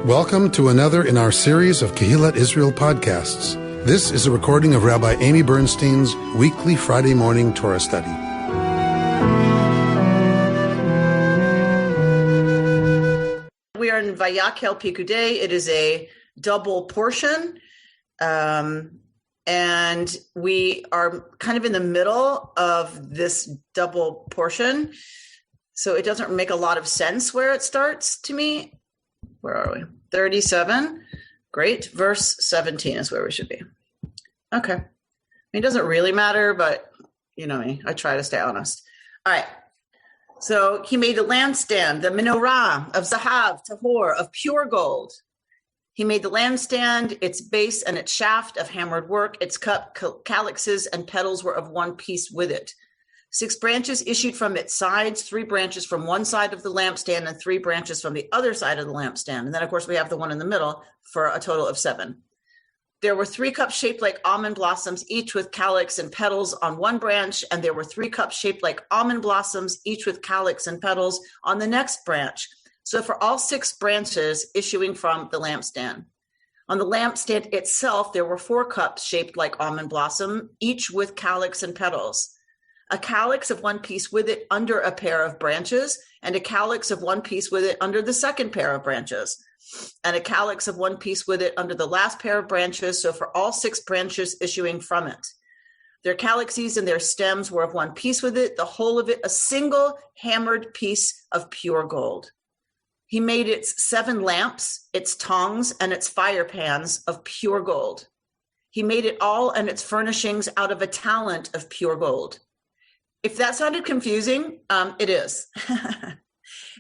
Welcome to another in our series of Kehillat Israel podcasts. This is a recording of Rabbi Amy Bernstein's weekly Friday morning Torah study. We are in Vayakhel Pikudei. It is a double portion, and we are kind of in the middle of this double portion, so it doesn't make a lot of sense where it starts to me. Where are we? 37. Great. Verse 17 is where we should be. Okay. I mean, it doesn't really matter, but you know me. I try to stay honest. All right. So he made the lampstand, the menorah of zahav, tahor, of pure gold. He made the lampstand, its base and its shaft of hammered work. Its cup, calyxes, and petals were of one piece with it. 6 branches issued from its sides, 3 branches from one side of the lampstand and 3 branches from the other side of the lampstand. And then, of course, we have the one in the middle for a total of 7. There were 3 cups shaped like almond blossoms, each with calyx and petals on one branch. And there were 3 cups shaped like almond blossoms, each with calyx and petals on the next branch. So for all 6 branches issuing from the lampstand. On the lampstand itself, there were 4 cups shaped like almond blossom, each with calyx and petals. A calyx of one piece with it under a pair of branches, and a calyx of one piece with it under the second pair of branches, and a calyx of one piece with it under the last pair of branches, so for all 6 branches issuing from it. Their calyxes and their stems were of one piece with it, the whole of it a single hammered piece of pure gold. He made its 7 lamps, its tongs, and its fire pans of pure gold. He made it all and its furnishings out of a talent of pure gold. If that sounded confusing, it is.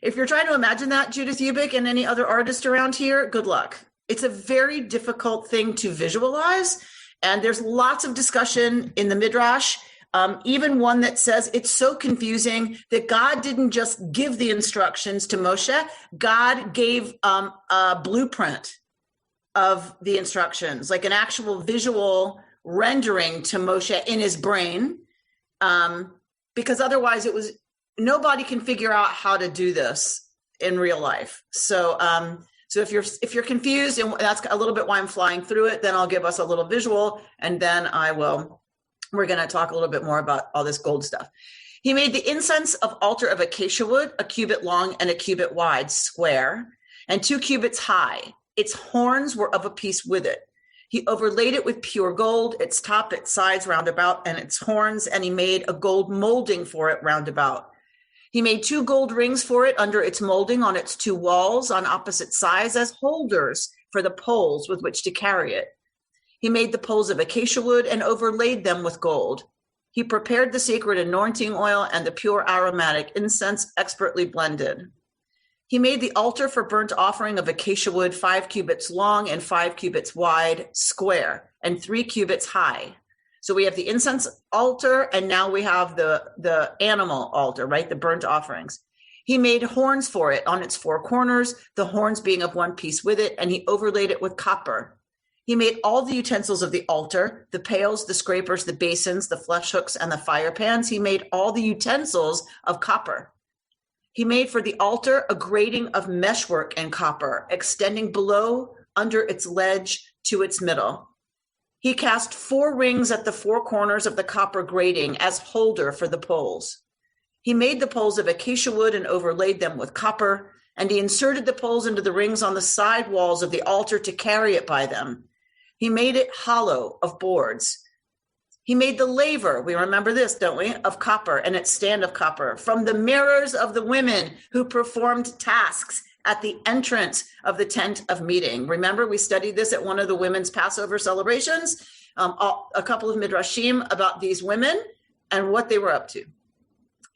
If you're trying to imagine that, Judith Ubik and any other artist around here, good luck. It's a very difficult thing to visualize, and there's lots of discussion in the Midrash, even one that says it's so confusing that God didn't just give the instructions to Moshe. God gave a blueprint of the instructions, like an actual visual rendering to Moshe in his brain. Because otherwise nobody can figure out how to do this in real life. So if you're confused, and that's a little bit why I'm flying through it, then I'll give us a little visual, and then we're going to talk a little bit more about all this gold stuff. He made the incense of altar of acacia wood, a cubit long and a cubit wide, square, and 2 cubits high. Its horns were of a piece with it. He overlaid it with pure gold, its top, its sides round about, and its horns, and he made a gold molding for it round about. He made 2 gold rings for it under its molding on its 2 walls on opposite sides as holders for the poles with which to carry it. He made the poles of acacia wood and overlaid them with gold. He prepared the sacred anointing oil and the pure aromatic incense expertly blended. He made the altar for burnt offering of acacia wood 5 cubits long and 5 cubits wide, square, and 3 cubits high. So we have the incense altar, and now we have the animal altar, right? The burnt offerings. He made horns for it on its 4 corners, the horns being of one piece with it, and he overlaid it with copper. He made all the utensils of the altar, the pails, the scrapers, the basins, the flesh hooks, and the fire pans. He made all the utensils of copper. He made for the altar a grating of meshwork and copper, extending below under its ledge to its middle. He cast 4 rings at the 4 corners of the copper grating as holder for the poles. He made the poles of acacia wood and overlaid them with copper, and he inserted the poles into the rings on the side walls of the altar to carry it by them. He made it hollow of boards. He made the laver, we remember this, don't we, of copper and its stand of copper, from the mirrors of the women who performed tasks at the entrance of the tent of meeting. Remember, we studied this at one of the women's Passover celebrations, a couple of midrashim about these women and what they were up to.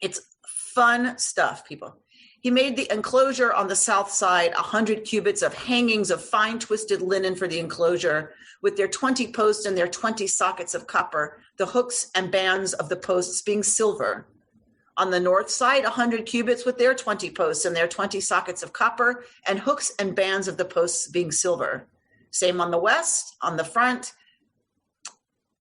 It's fun stuff, people. He made the enclosure on the south side 100 cubits of hangings of fine twisted linen for the enclosure, with their 20 posts and their 20 sockets of copper, the hooks and bands of the posts being silver. On the north side, 100 cubits with their 20 posts and their 20 sockets of copper, and hooks and bands of the posts being silver. Same on the west, on the front.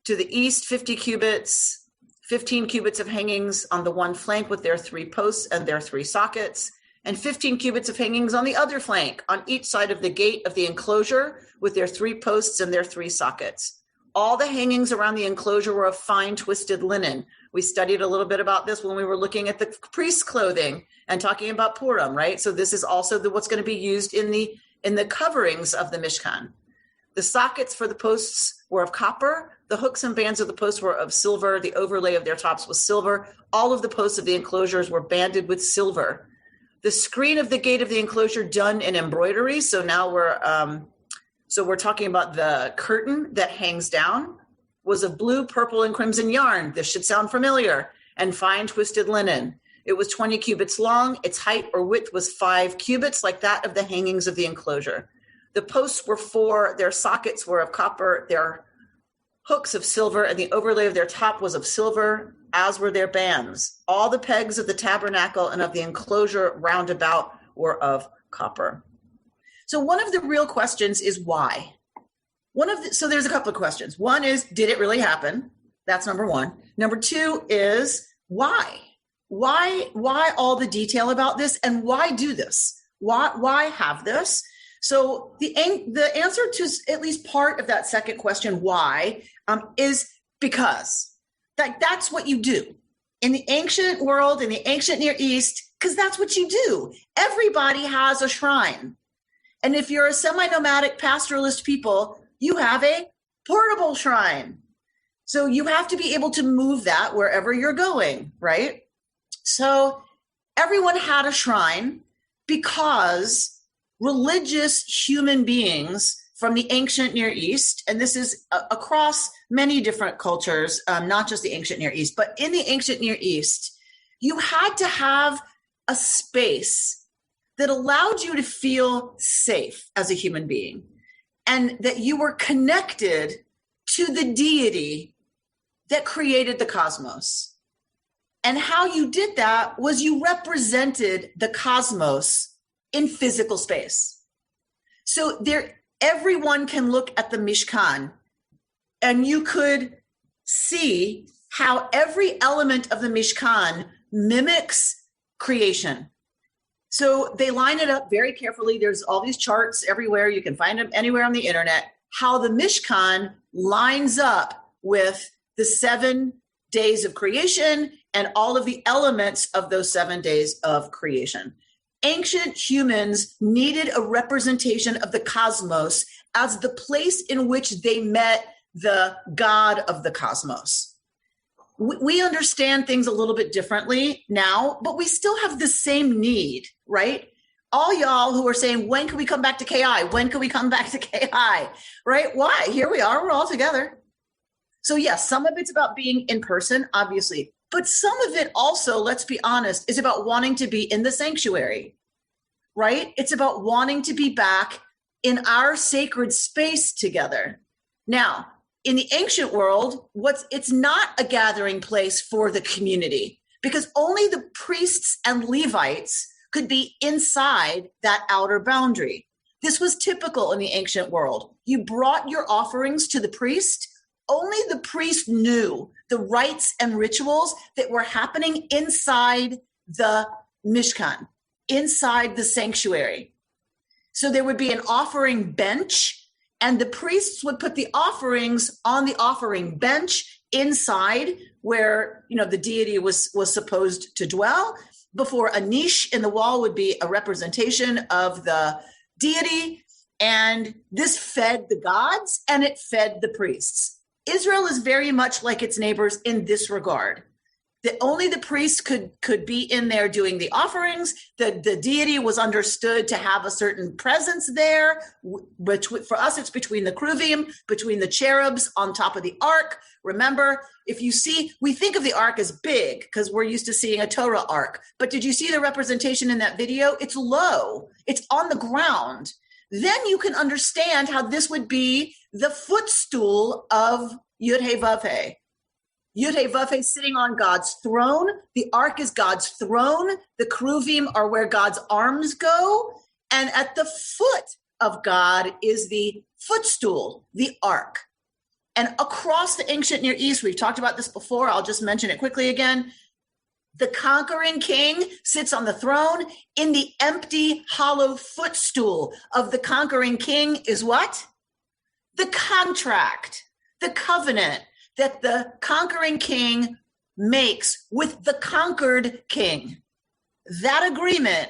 To the east, 50 cubits, 15 cubits of hangings on the one flank with their 3 posts and their 3 sockets. and 15 cubits of hangings on the other flank, on each side of the gate of the enclosure, with their 3 posts and their 3 sockets. All the hangings around the enclosure were of fine twisted linen. We studied a little bit about this when we were looking at the priest's clothing and talking about Purim, right? So this is also what's going to be used in the coverings of the Mishkan. The sockets for the posts were of copper. The hooks and bands of the posts were of silver. The overlay of their tops was silver. All of the posts of the enclosures were banded with silver. The screen of the gate of the enclosure done in embroidery. So now we're talking about the curtain that hangs down, was of blue, purple, and crimson yarn. This should sound familiar. And fine twisted linen. It was 20 cubits long. Its height or width was 5 cubits, like that of the hangings of the enclosure. The posts were 4. Their sockets were of copper. Their hooks of silver, and the overlay of their top was of silver, as were their bands. All the pegs of the tabernacle and of the enclosure round about were of copper. So one of the real questions is why? So there's a couple of questions. One is, did it really happen? That's number one. Number 2 is, why? Why all the detail about this, and why do this? Why have this? So the answer to at least part of that second question, why, is because. That's what you do. In the ancient world, in the ancient Near East, because that's what you do. Everybody has a shrine. And if you're a semi-nomadic pastoralist people, you have a portable shrine. So you have to be able to move that wherever you're going, right? So everyone had a shrine because religious human beings from the ancient Near East, and this is across many different cultures, not just the ancient Near East, but in the ancient Near East, you had to have a space that allowed you to feel safe as a human being, and that you were connected to the deity that created the cosmos. And how you did that was you represented the cosmos in physical space. So everyone can look at the Mishkan, and you could see how every element of the Mishkan mimics creation. So they line it up very carefully. There's all these charts everywhere. You can find them anywhere on the internet, how the Mishkan lines up with the 7 days of creation and all of the elements of those 7 days of creation. Ancient humans needed a representation of the cosmos as the place in which they met the God of the cosmos. We understand things a little bit differently now, but we still have the same need, right? All y'all who are saying, when can we come back to KI? When can we come back to KI? Right? Why? Here we are. We're all together. So yes, some of it's about being in person, obviously. But some of it also, let's be honest, is about wanting to be in the sanctuary, right? It's about wanting to be back in our sacred space together. Now, in the ancient world, it's not a gathering place for the community, because only the priests and Levites could be inside that outer boundary. This was typical in the ancient world. You brought your offerings to the priest. Only the priest knew the rites and rituals that were happening inside the Mishkan, inside the sanctuary. So there would be an offering bench, and the priests would put the offerings on the offering bench inside where, the deity was supposed to dwell. Before a niche in the wall would be a representation of the deity. And this fed the gods and it fed the priests. Israel is very much like its neighbors in this regard. That only the priests could be in there doing the offerings. The deity was understood to have a certain presence there. But for us, it's between the Kruvim, between the cherubs on top of the ark. Remember, we think of the ark as big because we're used to seeing a Torah ark. But did you see the representation in that video? It's low. It's on the ground. Then you can understand how this would be the footstool of Yud-Heh-Vav-Heh. Yud-Heh-Vav-Heh sitting on God's throne. The ark is God's throne. The Kruvim are where God's arms go. And at the foot of God is the footstool, the ark. And across the ancient Near East, we've talked about this before. I'll just mention it quickly again. The conquering king sits on the throne. In the empty, hollow footstool of the conquering king is what? The contract, the covenant that the conquering king makes with the conquered king. That agreement,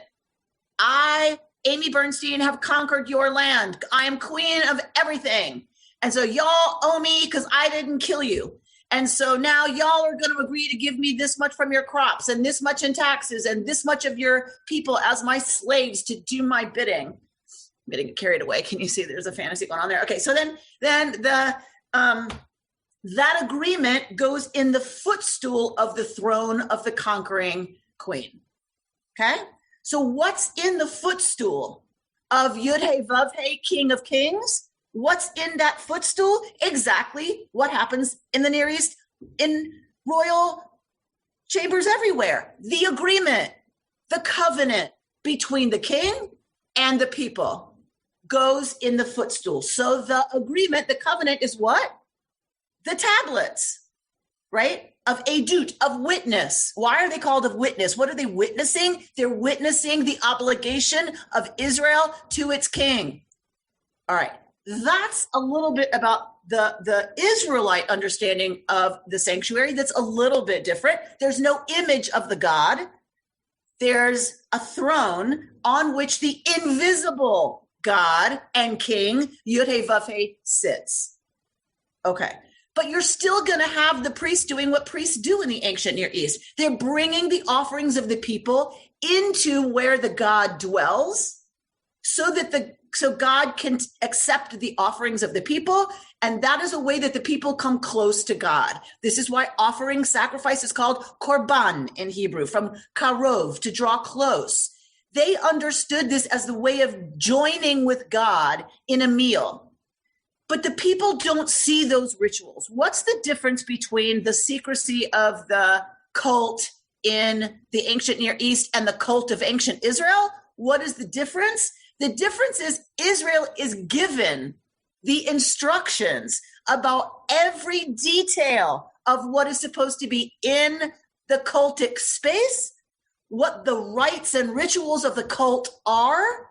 I, Amy Bernstein, have conquered your land. I am queen of everything. And so y'all owe me because I didn't kill you. And so now y'all are going to agree to give me this much from your crops and this much in taxes and this much of your people as my slaves to do my bidding. I'm getting carried away. Can you see there's a fantasy going on there? Okay, so then the that agreement goes in the footstool of the throne of the conquering queen. Okay, so what's in the footstool of Yud-Heh Vav-Heh, King of Kings? What's in that footstool? Exactly what happens in the Near East in royal chambers everywhere. The agreement, the covenant between the king and the people goes in the footstool. So the agreement, the covenant is what? The tablets, right? Of edut, of witness. Why are they called of witness? What are they witnessing? They're witnessing the obligation of Israel to its king. All right. That's a little bit about the Israelite understanding of the sanctuary. That's a little bit different. There's no image of the God. There's a throne on which the invisible God and King, Yud-Heh Vav-Heh, sits. Okay. But you're still going to have the priests doing what priests do in the ancient Near East. They're bringing the offerings of the people into where the God dwells so God can accept the offerings of the people. And that is a way that the people come close to God. This is why offering sacrifice is called korban in Hebrew, from karov, to draw close. They understood this as the way of joining with God in a meal. But the people don't see those rituals. What's the difference between the secrecy of the cult in the ancient Near East and the cult of ancient Israel? What is the difference? The difference is Israel is given the instructions about every detail of what is supposed to be in the cultic space, what the rites and rituals of the cult are,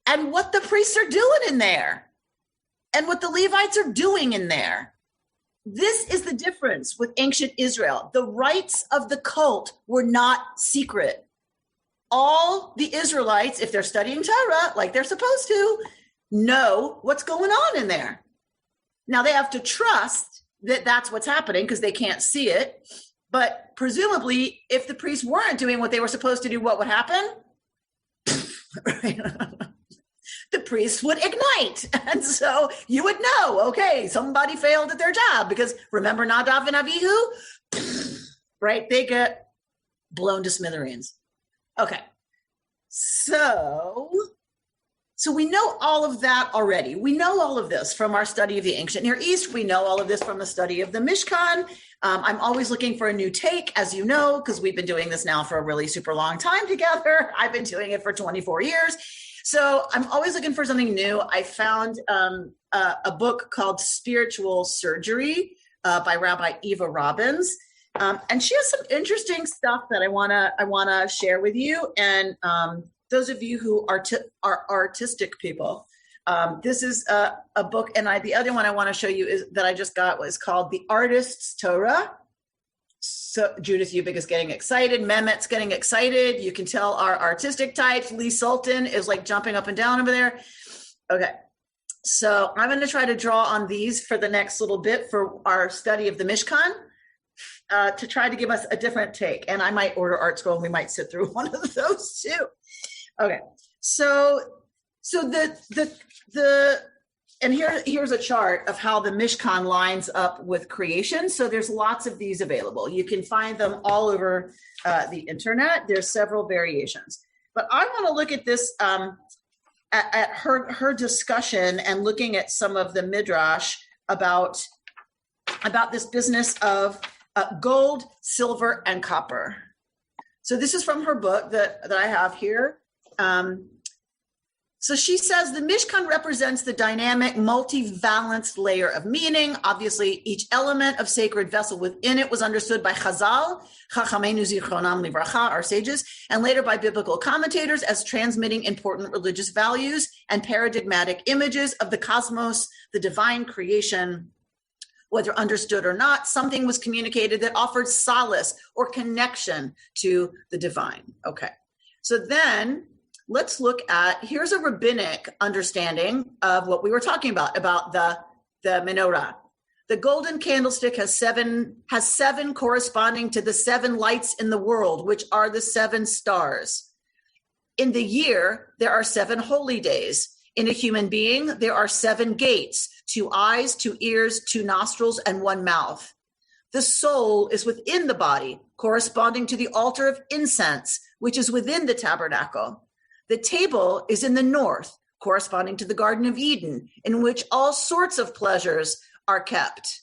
and what the priests are doing in there, and what the Levites are doing in there. This is the difference with ancient Israel. The rites of the cult were not secret. All the Israelites, if they're studying Torah like they're supposed to, know what's going on in there. Now they have to trust that that's what's happening because they can't see it. But presumably, if the priests weren't doing what they were supposed to do, what would happen? The priests would ignite. And so you would know, okay, somebody failed at their job because remember Nadav and Avihu? Right? They get blown to smithereens. Okay, so we know all of that already. We know all of this from our study of the ancient Near East. We know all of this from the study of the Mishkan. I'm always looking for a new take, as you know, because we've been doing this now for a really super long time together. I've been doing it for 24 years. So I'm always looking for something new. I found a book called Spiritual Surgery by Rabbi Eva Robbins. And she has some interesting stuff that I wanna share with you. And those of you who are artistic people, this is a book. And the other one I want to show you is that I just got was called The Artist's Torah. So Judith Ubik is getting excited. Mehmet's getting excited. You can tell our artistic types. Lee Sultan is like jumping up and down over there. Okay. So I'm going to try to draw on these for the next little bit for our study of the Mishkan. To try to give us a different take. And I might order Art Scroll and we might sit through one of those too. Okay. So and here's a chart of how the Mishkan lines up with creation. So there's lots of these available. You can find them all over the internet. There's several variations. But I want to look at this at her discussion and looking at some of the midrash about this business of gold, silver, and copper. So this is from her book that I have here. So she says the Mishkan represents the dynamic, multi-valenced layer of meaning. Obviously, each element of sacred vessel within it was understood by Chazal, Chachamenu Zichronam Livracha, our sages, and later by biblical commentators as transmitting important religious values and paradigmatic images of the cosmos, the divine creation. Whether understood or not, something was communicated that offered solace or connection to the divine. Okay, so then let's look at, here's a rabbinic understanding of what we were talking about the menorah. The golden candlestick has seven corresponding to the 7 lights in the world, which are the 7 stars. In the year, there are 7 holy days. In a human being, there are 7 gates, 2 eyes, 2 ears, 2 nostrils, and 1 mouth. The soul is within the body, corresponding to the altar of incense, which is within the tabernacle. The table is in the north, corresponding to the Garden of Eden, in which all sorts of pleasures are kept.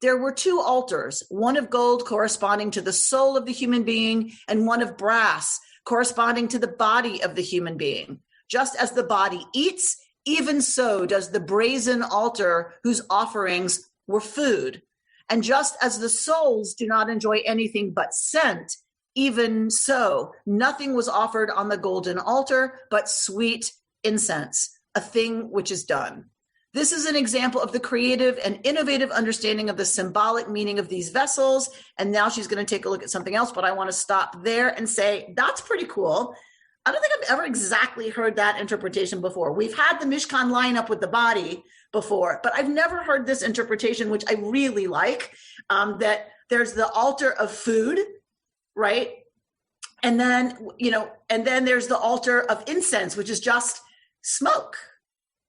There were 2 altars, one of gold corresponding to the soul of the human being, and one of brass corresponding to the body of the human being. Just as the body eats, even so does the brazen altar whose offerings were food. And just as the souls do not enjoy anything but scent, even so, nothing was offered on the golden altar but sweet incense, a thing which is done. This is an example of the creative and innovative understanding of the symbolic meaning of these vessels. And now she's going to take a look at something else, but I want to stop there and say, that's pretty cool. I don't think I've ever exactly heard that interpretation before. We've had the Mishkan line up with the body before, but I've never heard this interpretation, which I really like, that there's the altar of food, right? And then, and then there's the altar of incense, which is just smoke,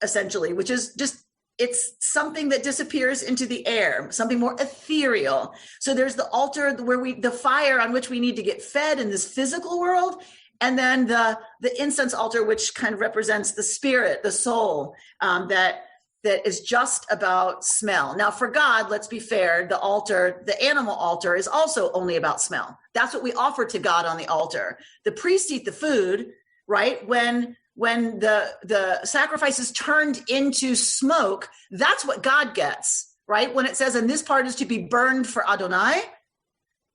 essentially, which is just, it's something that disappears into the air, something more ethereal. So there's the altar where the fire on which we need to get fed in this physical world. And then the incense altar, which kind of represents the spirit, the soul, that is just about smell. Now, for God, let's be fair, the animal altar is also only about smell. That's what we offer to God on the altar. The priests eat the food, right? When the sacrifice is turned into smoke, that's what God gets, right? When it says, and this part is to be burned for Adonai,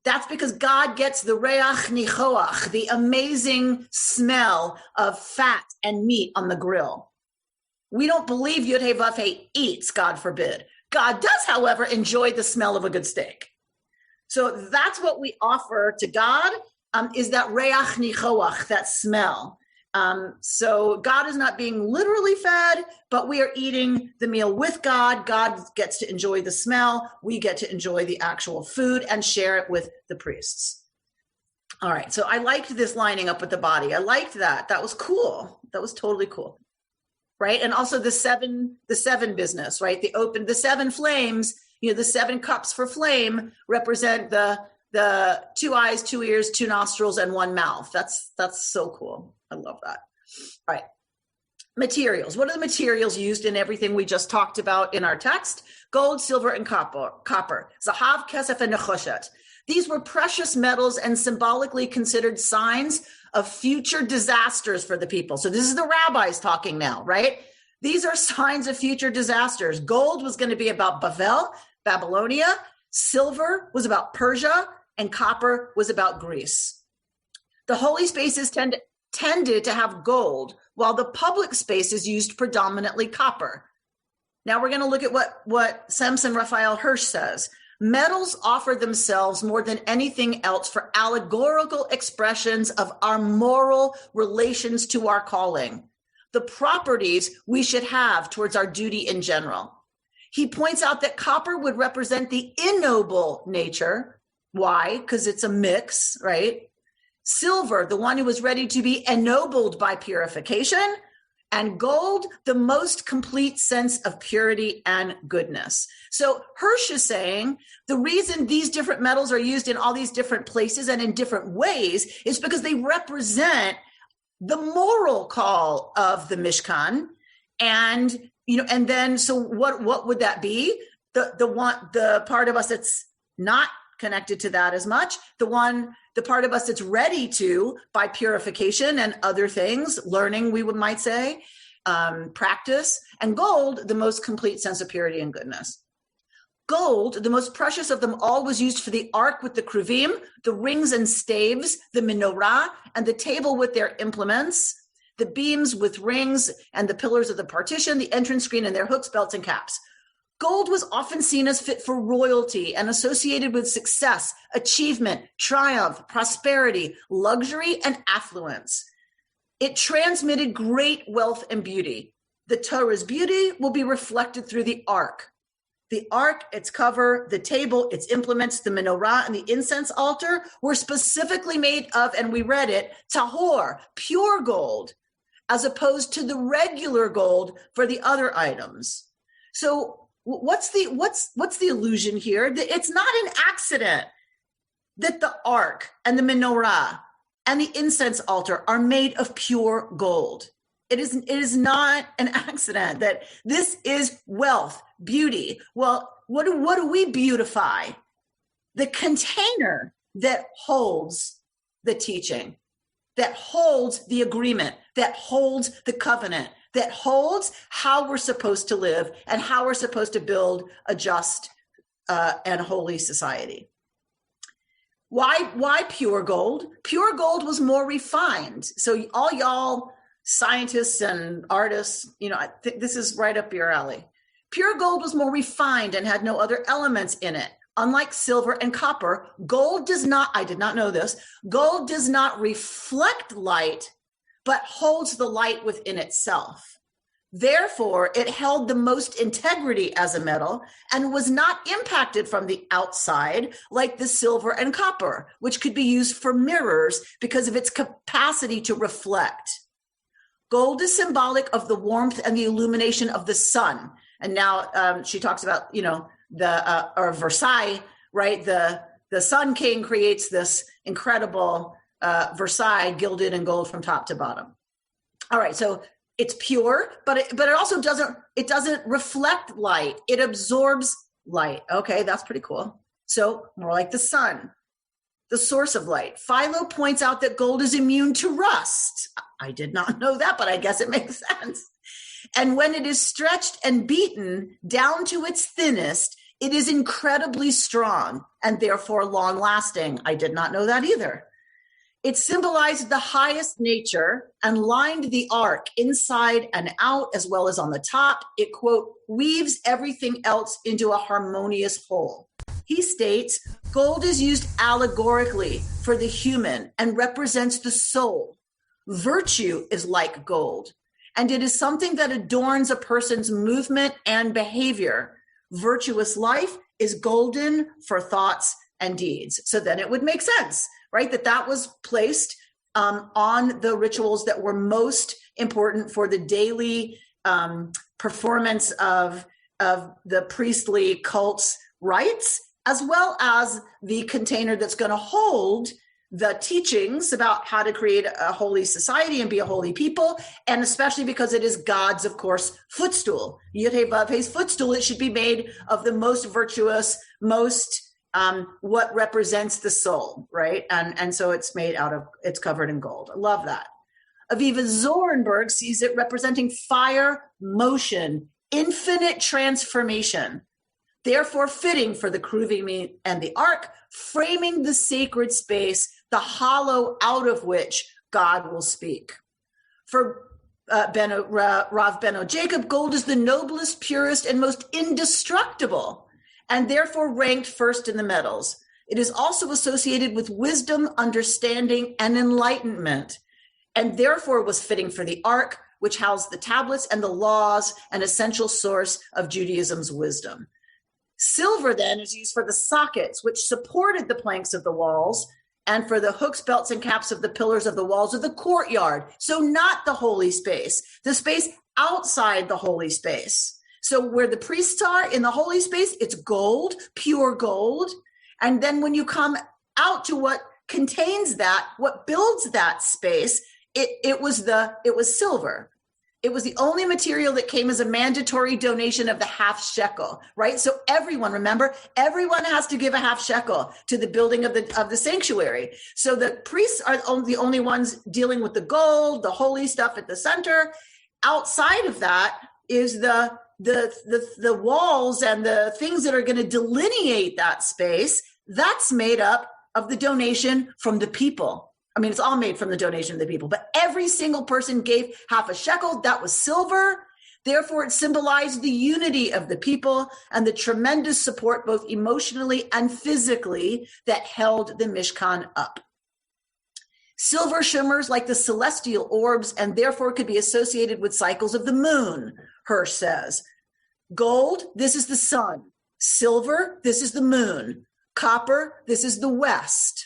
that's because God gets the reach nichoach, the amazing smell of fat and meat on the grill. We don't believe Yud-Heh Vav-Heh eats, God forbid. God does, however, enjoy the smell of a good steak. So that's what we offer to God, is that reach nichoach, that smell. So God is not being literally fed, but we are eating the meal with God. God gets to enjoy the smell. We get to enjoy the actual food and share it with the priests. All right. So I liked this lining up with the body. I liked that. That was cool. That was totally cool. Right. And also the seven business, right? The 7 flames, the 7 cups for flame represent the 2 eyes, 2 ears, 2 nostrils, and 1 mouth. That's so cool. I love that. All right. Materials. What are the materials used in everything we just talked about in our text? Gold, silver, and copper. Zahav, kesef, and nechoshet. These were precious metals and symbolically considered signs of future disasters for the people. So this is the rabbis talking now, right? These are signs of future disasters. Gold was going to be about Babylonia. Silver was about Persia, and copper was about Greece. The holy spaces tended to have gold, while the public spaces used predominantly copper. Now we're going to look at what Samson Raphael Hirsch says. Metals offer themselves more than anything else for allegorical expressions of our moral relations to our calling, the properties we should have towards our duty in general. He points out that copper would represent the ignoble nature. Why? Because it's a mix, right? Silver, the one who was ready to be ennobled by purification, and gold, the most complete sense of purity and goodness. So Hirsch is saying the reason these different metals are used in all these different places and in different ways is because they represent the moral call of the Mishkan. And, and then, so what would that be? The part of us that's not connected to that as much. The part of us that's ready to, by purification and other things, learning, we might say, practice. And gold, the most complete sense of purity and goodness. Gold, the most precious of them all, was used for the ark with the kruvim, the rings and staves, the menorah, and the table with their implements, the beams with rings and the pillars of the partition, the entrance screen and their hooks, belts, and caps. Gold was often seen as fit for royalty and associated with success, achievement, triumph, prosperity, luxury, and affluence. It transmitted great wealth and beauty. The Torah's beauty will be reflected through the ark. The ark, its cover, the table, its implements, the menorah, and the incense altar were specifically made of, and we read it, tahor, pure gold, as opposed to the regular gold for the other items. So what's the illusion here? It's not an accident that the ark and the menorah and the incense altar are made of pure gold. It is not an accident that this is wealth, beauty. Well, what do we beautify? The container that holds the teaching, that holds the agreement, that holds the covenant, that holds how we're supposed to live and how we're supposed to build a just and holy society. Why pure gold? Pure gold was more refined. So all y'all scientists and artists, I think this is right up your alley. Pure gold was more refined and had no other elements in it. Unlike silver and copper, gold does not, I did not know this, gold does not reflect light, but holds the light within itself. Therefore, it held the most integrity as a metal and was not impacted from the outside like the silver and copper, which could be used for mirrors because of its capacity to reflect. Gold is symbolic of the warmth and the illumination of the sun. And now she talks about, or Versailles, right? The Sun King creates this incredible Versailles gilded in gold from top to bottom. All right, so it's pure, but it also doesn't reflect light. It absorbs light. Okay, that's pretty cool. So more like the sun, the source of light. Philo points out that gold is immune to rust. I did not know that, but I guess it makes sense. And when it is stretched and beaten down to its thinnest, it is incredibly strong and therefore long-lasting. I did not know that either. It symbolized the highest nature and lined the ark inside and out as well as on the top. It, quote, weaves everything else into a harmonious whole. He states, gold is used allegorically for the human and represents the soul. Virtue is like gold, and it is something that adorns a person's movement and behavior. Virtuous life is golden for thoughts and deeds. So then it would make sense, right? That was placed on the rituals that were most important for the daily performance of the priestly cult's rites, as well as the container that's going to hold the teachings about how to create a holy society and be a holy people, and especially because it is God's, of course, footstool. Yud-Heh-Vav-Heh's footstool, it should be made of the most virtuous, most what represents the soul, right? And so it's covered in gold. I love that. Aviva Zorenberg sees it representing fire, motion, infinite transformation, therefore fitting for the kruvim and the ark, framing the sacred space, the hollow out of which God will speak. For Rav Beno Jacob, gold is the noblest, purest, and most indestructible, and therefore ranked first in the metals. It is also associated with wisdom, understanding, and enlightenment, and therefore was fitting for the ark, which housed the tablets and the laws, an essential source of Judaism's wisdom. Silver then is used for the sockets, which supported the planks of the walls, and for the hooks, belts, and caps of the pillars of the walls of the courtyard. So not the holy space, the space outside the holy space. So where the priests are in the holy space, it's gold, pure gold. And then when you come out to what contains that, what builds that space, it was silver. It was the only material that came as a mandatory donation of the half shekel, right? So everyone, remember, everyone has to give a half shekel to the building of the sanctuary. So the priests are the only ones dealing with the gold, the holy stuff at the center. Outside of that is the walls and the things that are going to delineate that space. That's made up of the donation from the people. I mean, it's all made from the donation of the people, but every single person gave half a shekel. That was silver. Therefore, it symbolized the unity of the people and the tremendous support, both emotionally and physically, that held the Mishkan up. Silver shimmers like the celestial orbs and therefore could be associated with cycles of the moon, Hirsch says. Gold, this is the sun. Silver, this is the moon. Copper, this is the west.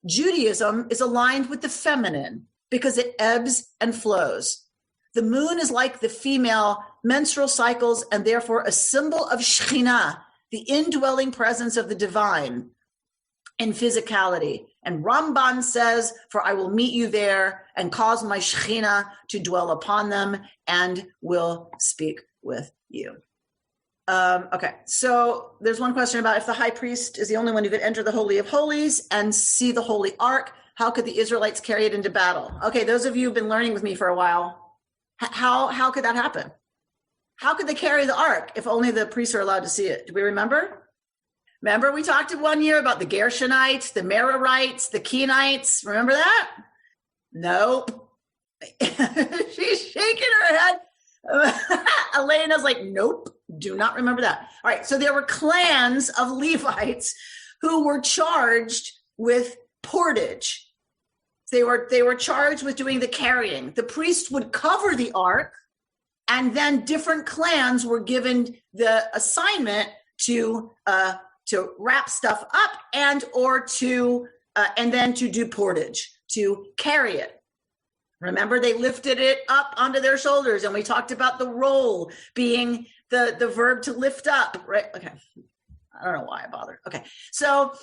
Judaism is aligned with the feminine because it ebbs and flows. The moon is like the female menstrual cycles and therefore a symbol of Shekhinah, the indwelling presence of the divine in physicality. And Ramban says, for I will meet you there and cause my Shekhinah to dwell upon them and will speak with you. Okay, so there's one question about if the high priest is the only one who could enter the Holy of Holies and see the Holy Ark, how could the Israelites carry it into battle? Okay, those of you who've been learning with me for a while, how could that happen? How could they carry the Ark if only the priests are allowed to see it? Do we remember? Remember we talked 1 year about the Gershonites, the Merarites, the Kenites. Remember that? Nope. She's shaking her head. Elena's like, nope, do not remember that. All right, so there were clans of Levites who were charged with portage. They were charged with doing the carrying. The priest would cover the ark, and then different clans were given the assignment to wrap stuff up and then to do portage, to carry it. Remember, they lifted it up onto their shoulders, and we talked about the roll being the verb to lift up, right? Okay. I don't know why I bothered. Okay. So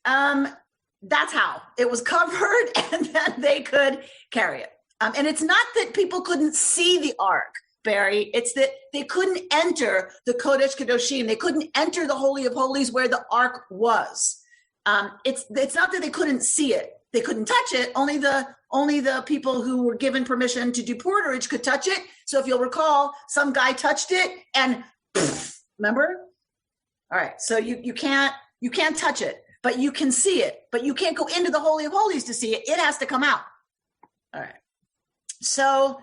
that's how it was covered, and then they could carry it. And it's not that people couldn't see the ark, Barry. It's that they couldn't enter the Kodesh Kadoshim. They couldn't enter the Holy of Holies where the ark was. It's not that they couldn't see it. They couldn't touch it. Only the people who were given permission to do porterage could touch it. So if you'll recall, some guy touched it and remember? All right. So you can't touch it, but you can see it, but you can't go into the Holy of Holies to see it. It has to come out. All right. So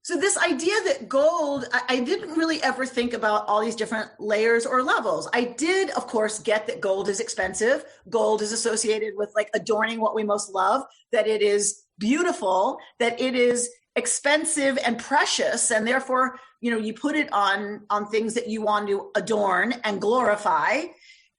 this idea that gold, I didn't really ever think about all these different layers or levels. I did, of course, get that gold is expensive. Gold is associated with like adorning what we most love, that it is beautiful, that it is expensive and precious. And therefore, you put it on things that you want to adorn and glorify.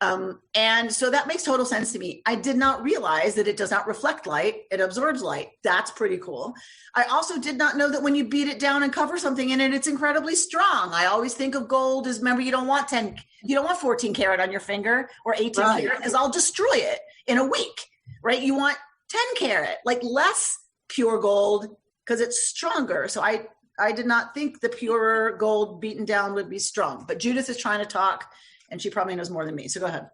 And so that makes total sense to me. I did not realize that it does not reflect light. It absorbs light. That's pretty cool. I also did not know that when you beat it down and cover something in it, it's incredibly strong. I always think of gold as, remember, you don't want 14 karat on your finger or 18 karat because I'll destroy it in a week, right? You want 10 karat, like less pure gold because it's stronger. So I did not think the pure gold beaten down would be strong, but Judith is trying to talk. And she probably knows more than me. So go ahead.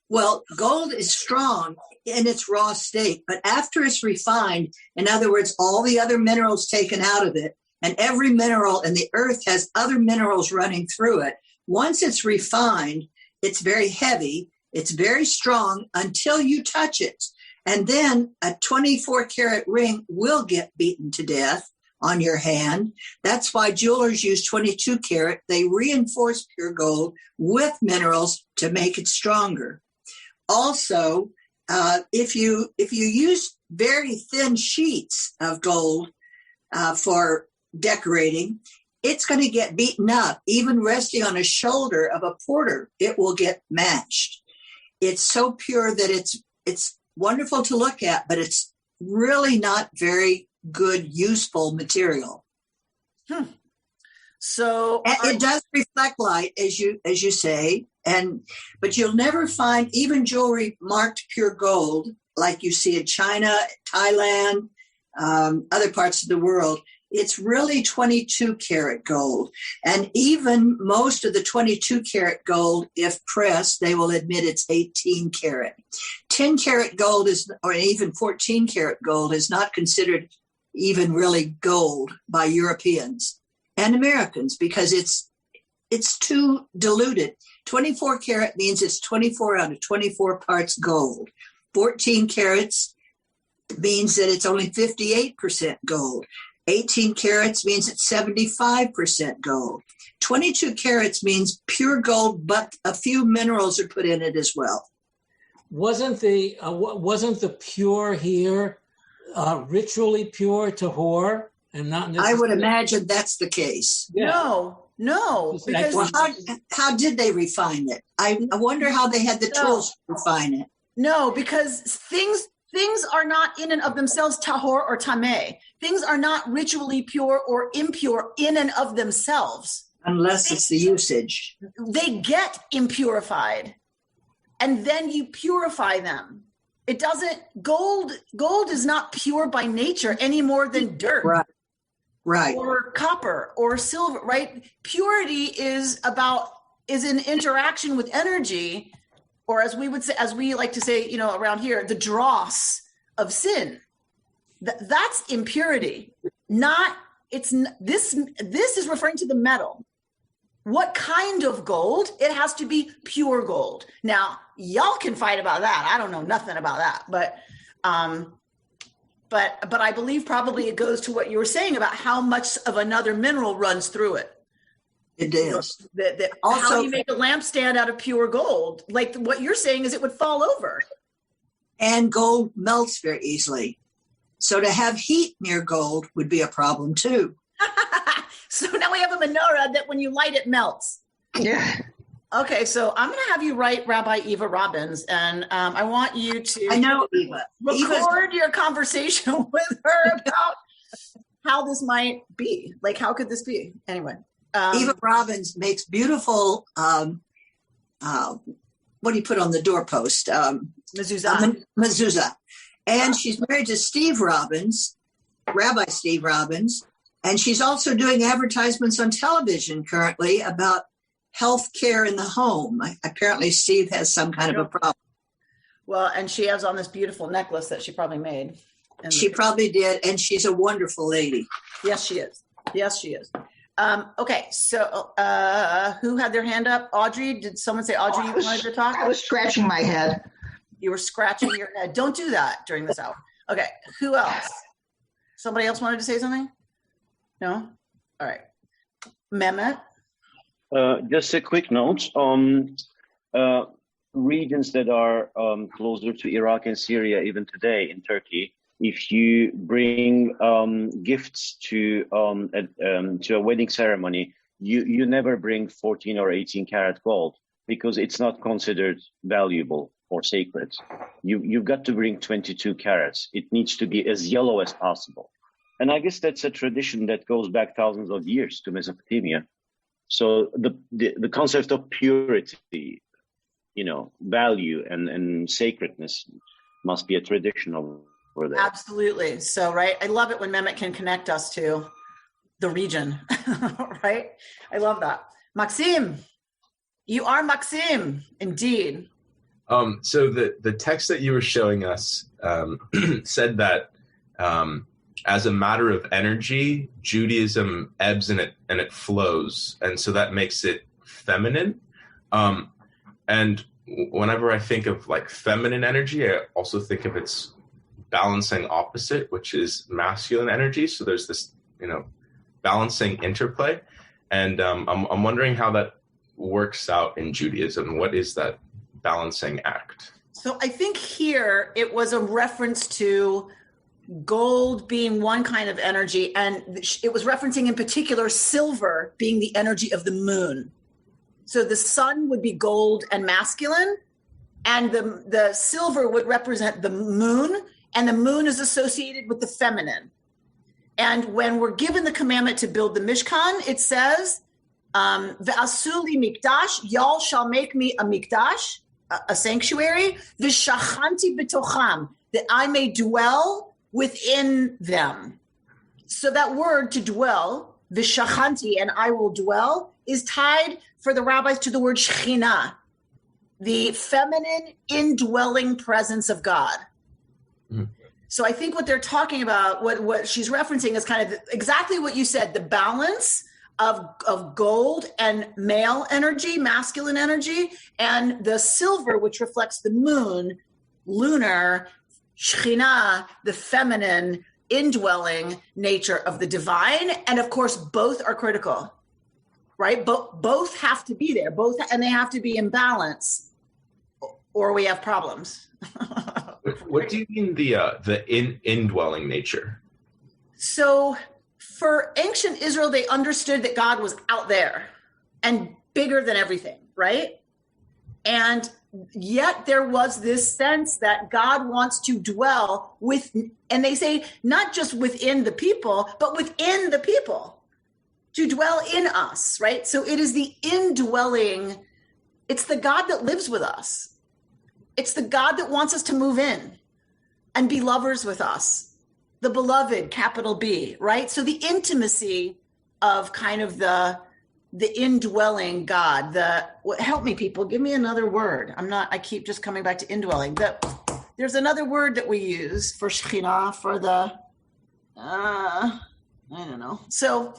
Well, gold is strong in its raw state, but after it's refined, in other words, all the other minerals taken out of it, and every mineral in the earth has other minerals running through it. Once it's refined, it's very heavy, it's very strong until you touch it. And then a 24 karat ring will get beaten to death on your hand. That's why jewelers use 22 karat. They reinforce pure gold with minerals to make it stronger. Also, if you use very thin sheets of gold for decorating, it's going to get beaten up. Even resting on a shoulder of a porter, it will get matched. It's so pure that it's wonderful to look at, but it's really not very good, useful material. So it does reflect light, as you say, but you'll never find even jewelry marked pure gold like you see in China, Thailand, other parts of the world. it's really 22 karat gold. And even most of the 22 karat gold, if pressed, they will admit it's 18 karat. 10 karat gold is, or even 14 karat gold is not considered even really gold by Europeans and Americans because it's too diluted. 24 karat means it's 24 out of 24 parts gold. 14 carats means that it's only 58% gold. 18 carats means it's 75% gold. 22 carats means pure gold, but a few minerals are put in it as well. Wasn't the pure here ritually pure tahor and not necessarily? I would imagine that's the case. Yeah. No, because well, how did they refine it? I wonder how they had the tools to refine it. No, because things are not in and of themselves tahor or tameh. Things are not ritually pure or impure in and of themselves. Unless it's the usage. They get impurified, and then you purify them. It doesn't, gold is not pure by nature any more than dirt. Right. Or copper or silver, right? Purity is an interaction with energy, or as we like to say, around here, the dross of sin. That's impurity. This is referring to the metal. What kind of gold? It has to be pure gold. Now, y'all can fight about that. I don't know nothing about that, but I believe probably it goes to what you were saying about how much of another mineral runs through it. It does. Also, how do you make a lampstand out of pure gold? Like what you're saying is it would fall over. And gold melts very easily. So to have heat near gold would be a problem too. So now we have a menorah that when you light it melts. Yeah. Okay, so I'm going to have you write Rabbi Eva Robbins, and I want you to record your conversation with her about how this might be. Like, how could this be? Anyway. Eva Robbins makes beautiful, what do you put on the doorpost? Mezuzah. Mezuzah. And she's married to Steve Robbins, Rabbi Steve Robbins, and she's also doing advertisements on television currently about health care in the home. Apparently Steve has some kind of a problem. Well, and she has on this beautiful necklace that she probably made. She probably did, and she's a wonderful lady. Yes, she is. Okay, so who had their hand up? Audrey? Did someone say Audrey you wanted to talk? I was scratching my head. You were scratching your head. Don't do that during this hour. Okay, who else? Somebody else wanted to say something? No? All right. Mehmet? Just a quick note on regions that are closer to Iraq and Syria, even today in Turkey. If you bring gifts to a wedding ceremony, you never bring 14 or 18 karat gold because it's not considered valuable or sacred. You've got to bring 22 carats. It needs to be as yellow as possible. And I guess that's a tradition that goes back thousands of years to Mesopotamia. So the concept of purity, value and sacredness must be a tradition over there. Absolutely. So, right. I love it when Mehmet can connect us to the region, right? I love that. Maxim, you are Maxim, indeed. So the text that you were showing us said that as a matter of energy, Judaism ebbs and it flows, and so that makes it feminine. And whenever I think of like feminine energy, I also think of its balancing opposite, which is masculine energy. So there's this, balancing interplay, and I'm wondering how that works out in Judaism. What is that balancing act? So I think here it was a reference to gold being one kind of energy, and it was referencing in particular silver being the energy of the moon. So the sun would be gold and masculine, and the silver would represent the moon, and the moon is associated with the feminine. And when we're given the commandment to build the Mishkan, it says, V'asuli mikdash, y'all shall make me a mikdash, a sanctuary, v'shachanti b'tocham, that I may dwell within them. So that word to dwell, v'shachanti, and I will dwell, is tied for the rabbis to the word Shekhinah, the feminine indwelling presence of God. Mm. So I think what they're talking about, what she's referencing is kind of exactly what you said, the balance of gold and male energy, masculine energy, and the silver, which reflects the moon, lunar, Shekhinah, the feminine indwelling nature of the divine. And of course, both are critical, right? Both have to be there, and they have to be in balance, or we have problems. What do you mean the indwelling nature? So for ancient Israel, they understood that God was out there and bigger than everything, right? And yet there was this sense that God wants to dwell with, and they say not just within the people, but within the people, to dwell in us, right? So it is the indwelling, it's the God that lives with us. It's the God that wants us to move in and be lovers with us. The beloved, capital B, right? So the intimacy of kind of the indwelling God, help me people, give me another word. I keep just coming back to indwelling. There's another word that we use for Shekhinah, for I don't know. So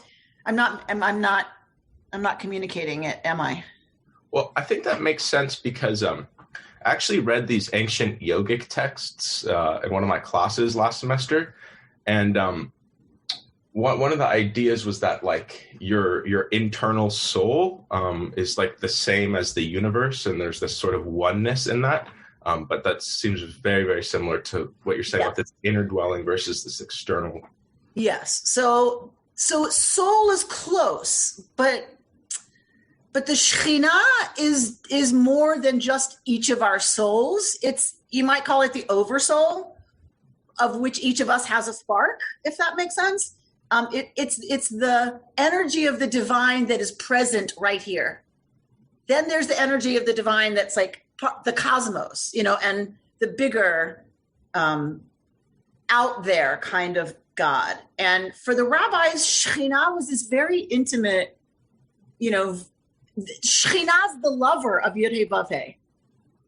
I'm not communicating it, am I? Well, I think that makes sense because I actually read these ancient yogic texts in one of my classes last semester. And one of the ideas was that like your internal soul is like the same as the universe, and there's this sort of oneness in that. But that seems very, very similar to what you're saying about this inner dwelling versus this external. Yes. So soul is close, but the Shekhinah is more than just each of our souls. You might call it the oversoul, of which each of us has a spark, if that makes sense. It's the energy of the divine that is present right here. Then there's the energy of the divine that's like the cosmos, and the bigger out there kind of God. And for the rabbis, Shekhinah was this very intimate, Shekhinah is the lover of Yud-Heh Vav-Heh.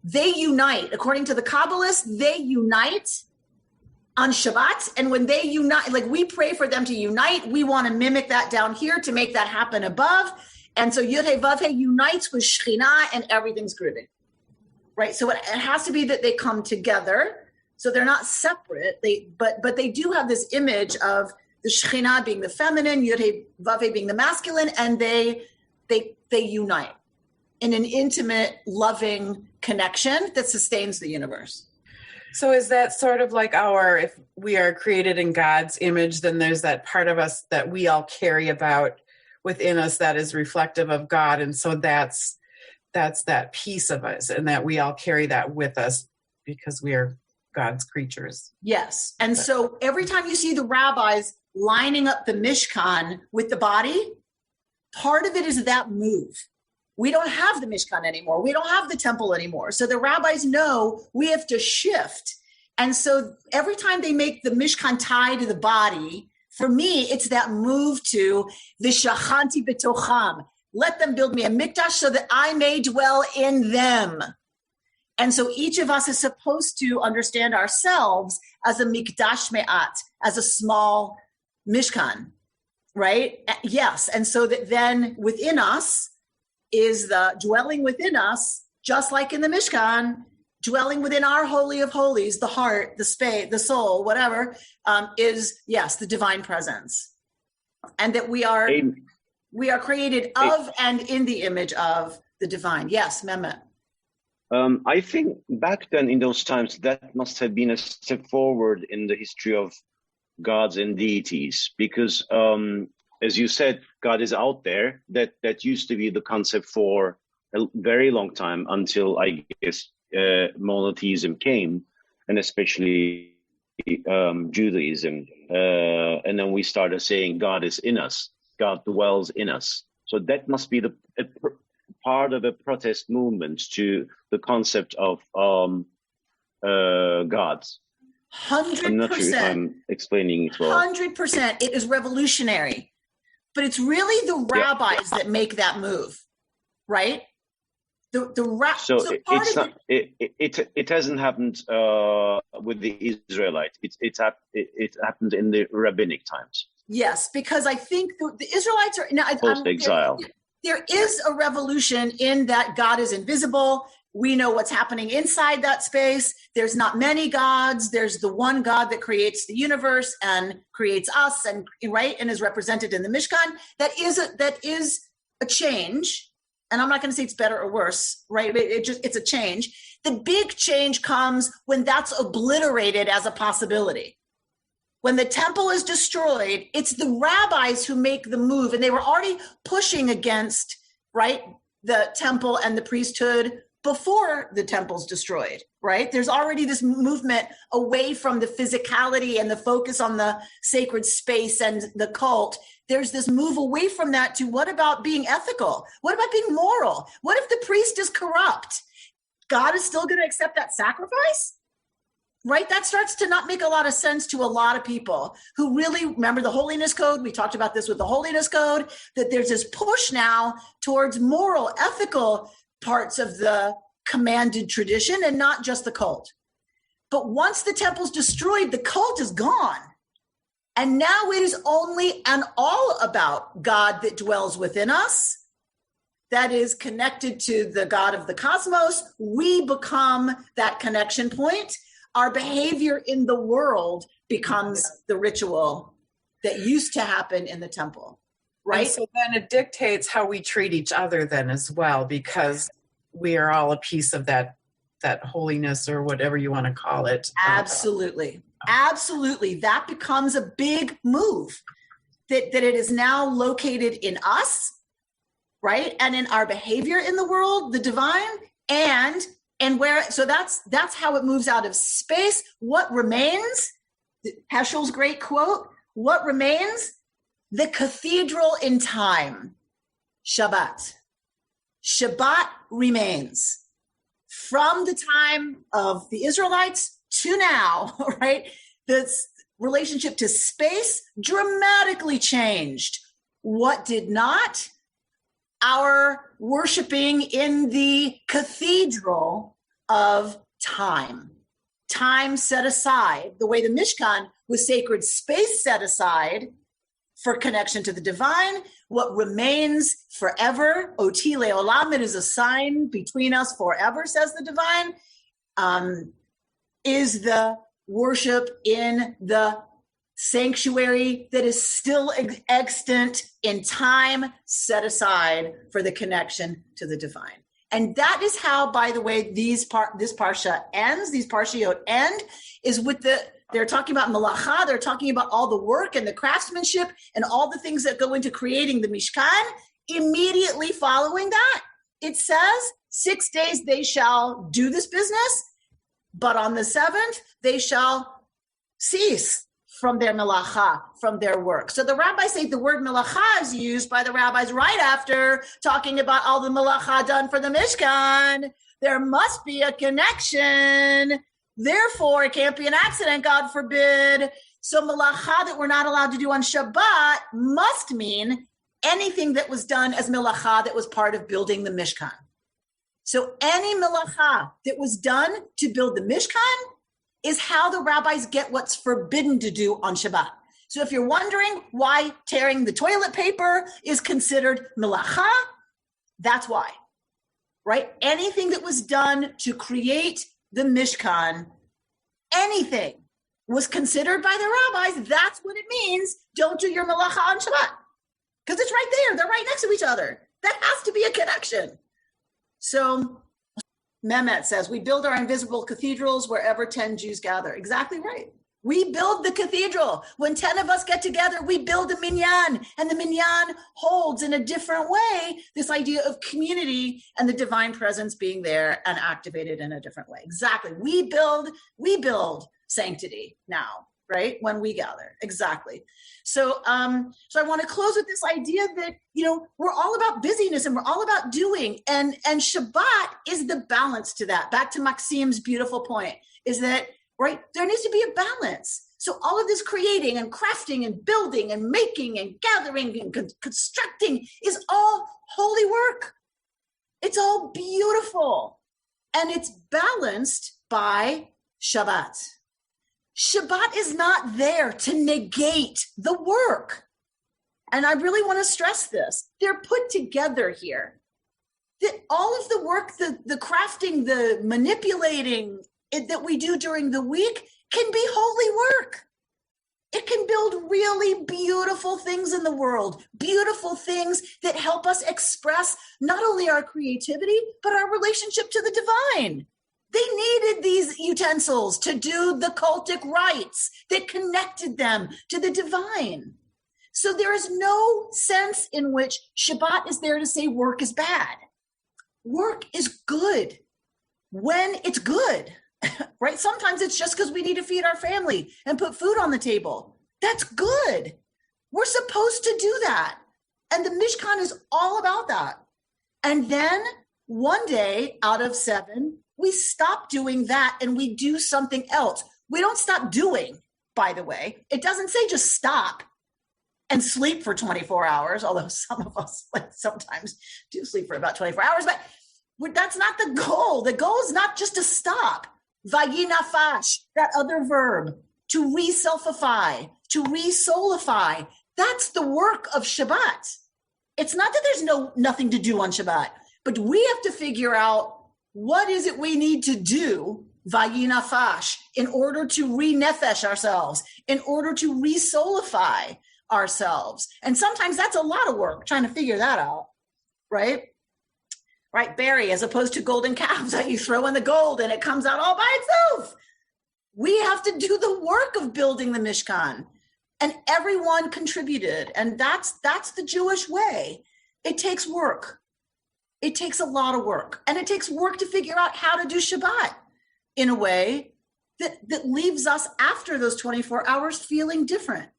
They unite. According to the Kabbalists, they unite on Shabbat, and when they unite, like we pray for them to unite, we want to mimic that down here to make that happen above. And so Yud-Heh Vav-Heh unites with Shekhinah and everything's groovy, right? So it has to be that they come together. So they're not separate, but they do have this image of the Shekhinah being the feminine, Yud-Heh Vav-Heh being the masculine, and they unite in an intimate, loving connection that sustains the universe. So is that sort of like if we are created in God's image, then there's that part of us that we all carry about within us that is reflective of God. And so that's that piece of us, and that we all carry that with us because we are God's creatures. Yes. And so every time you see the rabbis lining up the Mishkan with the body, part of it is that move. We don't have the Mishkan anymore. We don't have the temple anymore. So the rabbis know we have to shift. And so every time they make the Mishkan tie to the body, for me, it's that move to V'shachanti b'tocham. Let them build me a mikdash so that I may dwell in them. And so each of us is supposed to understand ourselves as a mikdash me'at, as a small Mishkan, right? Yes. And so that then within us, is the dwelling within us, just like in the Mishkan, dwelling within our holy of holies, the heart, the space, the soul, whatever, is, yes, the divine presence. And that we are created of and in the image of the divine. Yes, Mehmet. I think back then in those times, that must have been a step forward in the history of gods and deities, because as you said, God is out there. That used to be the concept for a very long time until, I guess, monotheism came, and especially Judaism. And then we started saying God is in us. God dwells in us. So that must be a part of a protest movement to the concept of gods. 100%. I'm not sure if I'm explaining it well. 100%. It is revolutionary. But it's really the rabbis that make that move, right? It hasn't happened with the Israelites. It happened in the rabbinic times. Yes, because I think the Israelites are now post-exile. There is a revolution in that God is invisible. We know what's happening inside that space. There's not many gods. There's the one God that creates the universe and creates us, and is represented in the Mishkan. That is a change. And I'm not going to say it's better or worse, right? It's a change. The big change comes when that's obliterated as a possibility. When the temple is destroyed, it's the rabbis who make the move, and they were already pushing against, right, the temple and the priesthood before the temple's destroyed, right? There's already this movement away from the physicality and the focus on the sacred space and the cult. There's this move away from that to what about being ethical? What about being moral? What if the priest is corrupt? God is still going to accept that sacrifice? Right? That starts to not make a lot of sense to a lot of people who really remember the Holiness Code. We talked about this with the Holiness Code, that there's this push now towards moral, ethical parts of the commanded tradition and not just the cult. But once the temple's destroyed, the cult is gone. And now it is only and all about God that dwells within us, that is connected to the God of the cosmos. We become that connection point. Our behavior in the world becomes the ritual that used to happen in the temple, right? And so then it dictates how we treat each other then as well, because we are all a piece of that holiness, or whatever you want to call it. Absolutely. Absolutely. That becomes a big move, that it is now located in us, right? And in our behavior in the world, the divine, and where, so that's how it moves out of space. What remains? Heschel's great quote, what remains? The cathedral in time, Shabbat. Shabbat remains. From the time of the Israelites to now, right? This relationship to space dramatically changed. What did not? Our worshiping in the cathedral of time. Time set aside, the way the Mishkan was sacred space set aside for connection to the divine. What remains forever, Oti leolam, it is a sign between us forever, says the divine, is the worship in the sanctuary that is still extant in time, set aside for the connection to the divine. And that is how, by the way, this parsha ends, these parshiyot end, is with they're talking about melacha, they're talking about all the work and the craftsmanship and all the things that go into creating the Mishkan. Immediately following that, it says 6 days they shall do this business, but on the 7th, they shall cease from their melacha, from their work. So the rabbis say the word melacha is used by the rabbis right after talking about all the melacha done for the Mishkan. There must be a connection. Therefore, it can't be an accident, God forbid. So melacha that we're not allowed to do on Shabbat must mean anything that was done as melacha that was part of building the Mishkan. So any melacha that was done to build the Mishkan is how the rabbis get what's forbidden to do on Shabbat. So if you're wondering why tearing the toilet paper is considered melacha, that's why, right? Anything that was done to create the Mishkan, anything was considered by the rabbis. That's what it means. Don't do your melacha on Shabbat. Because it's right there. They're right next to each other. That has to be a connection. So Mehmet says, we build our invisible cathedrals wherever 10 Jews gather. Exactly right. We build the cathedral. When 10 of us get together, we build a minyan. And the minyan holds in a different way this idea of community and the divine presence being there and activated in a different way. Exactly. We build sanctity now, right? When we gather. Exactly. So I want to close with this idea that, we're all about busyness and we're all about doing. And Shabbat is the balance to that. Back to Maxim's beautiful point, is that right? There needs to be a balance. So all of this creating and crafting and building and making and gathering and constructing is all holy work. It's all beautiful. And it's balanced by Shabbat. Shabbat is not there to negate the work. And I really want to stress this. They're put together here. That all of the work, the crafting, the manipulating that we do during the week can be holy work. It can build really beautiful things in the world, beautiful things that help us express not only our creativity, but our relationship to the divine. They needed these utensils to do the cultic rites that connected them to the divine. So there is no sense in which Shabbat is there to say work is bad. Work is good when it's good, right? Sometimes it's just because we need to feed our family and put food on the table. That's good. We're supposed to do that. And the Mishkan is all about that. And then one day out of 7, we stop doing that and we do something else. We don't stop doing, by the way. It doesn't say just stop and sleep for 24 hours, although some of us sometimes do sleep for about 24 hours, but that's not the goal. The goal is not just to stop. Vayinafash, that other verb, to re-selfify, to re-soulify. That's the work of Shabbat. It's not that there's nothing to do on Shabbat, but we have to figure out what is it we need to do, vayinafash, in order to re-nefesh ourselves, in order to re-soulify ourselves. And sometimes that's a lot of work trying to figure that out, right? Right, Barry, as opposed to golden calves that you throw in the gold and it comes out all by itself. We have to do the work of building the Mishkan. And everyone contributed. And that's the Jewish way. It takes work. It takes a lot of work. And it takes work to figure out how to do Shabbat in a way that leaves us after those 24 hours feeling different.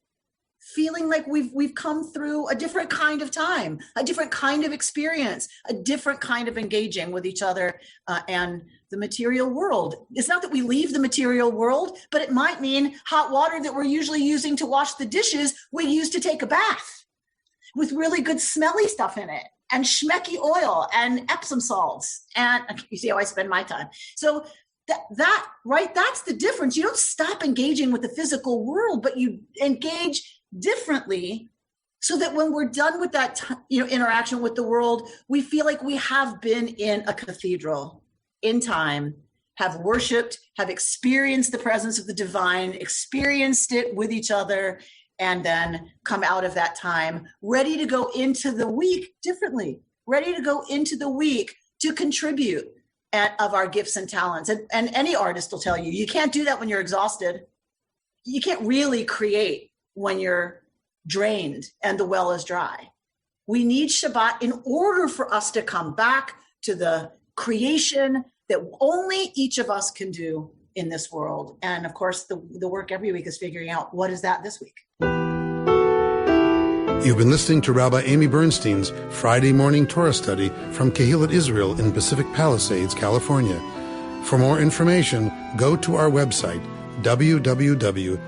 Feeling like we've come through a different kind of time, a different kind of experience, a different kind of engaging with each other and the material world. It's not that we leave the material world, but it might mean hot water that we're usually using to wash the dishes, we use to take a bath with really good smelly stuff in it and schmecky oil and Epsom salts. And you see how I spend my time. So that right, that's the difference. You don't stop engaging with the physical world, but you engage differently so that when we're done with that interaction with the world, we feel like we have been in a cathedral in time, have worshiped, have experienced the presence of the divine, experienced it with each other, and then come out of that time ready to go into the week differently, ready to go into the week to contribute of our gifts and talents. And any artist will tell you, you can't do that when you're exhausted. You can't really create when you're drained and the well is dry. We need Shabbat in order for us to come back to the creation that only each of us can do in this world. And of course, the work every week is figuring out what is that this week. You've been listening to Rabbi Amy Bernstein's Friday morning Torah study from Kehillat Israel in Pacific Palisades, California. For more information, go to our website, www.ourki.org.